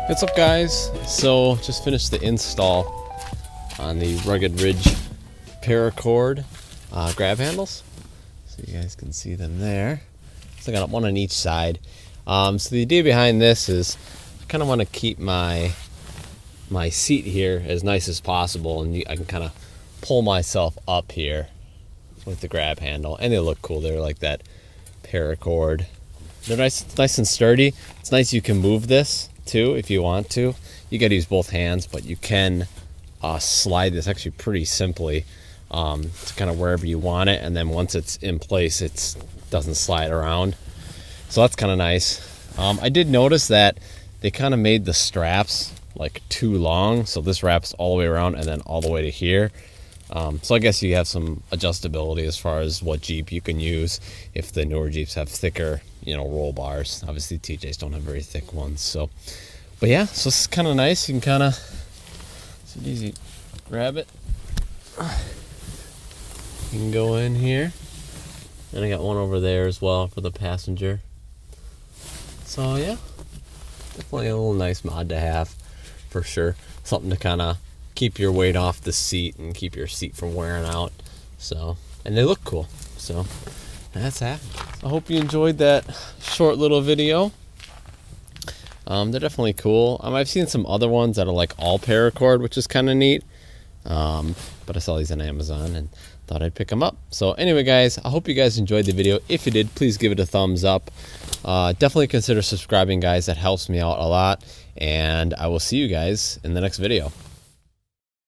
What's up, guys? So just finished the install on the Rugged Ridge Paracord grab handles, so you guys can see them there. So I got one on each side. So the idea behind this is I kind of want to keep my seat here as nice as possible, and I can kind of pull myself up here with the grab handle, and they look cool. They're like that paracord. They're nice and sturdy. It's nice you can move this too if you want to. You got to use both hands, but you can slide this actually pretty simply to kind of wherever you want it, and then once it's in place, it doesn't slide around. So that's kind of nice. I did notice that they kind of made the straps like too long, so this wraps all the way around and then all the way to here. So I guess you have some adjustability as far as what Jeep you can use if the newer Jeeps have thicker, roll bars. Obviously TJs don't have very thick ones. So, but yeah, so it's kind of nice. You can kind of, it's easy, grab it. You can go in here, and I got one over there as well for the passenger. So yeah, definitely a little nice mod to have for sure. Something to kind of keep your weight off the seat and keep your seat from wearing out. So, and they look cool. So that's that. I hope you enjoyed that short little video. They're definitely cool. I've seen some other ones that are like all paracord, which is kind of neat. But I saw these on Amazon and thought I'd pick them up. So anyway, guys, I hope you guys enjoyed the video. If you did, please give it a thumbs up. Definitely consider subscribing, guys. That helps me out a lot. And I will see you guys in the next video.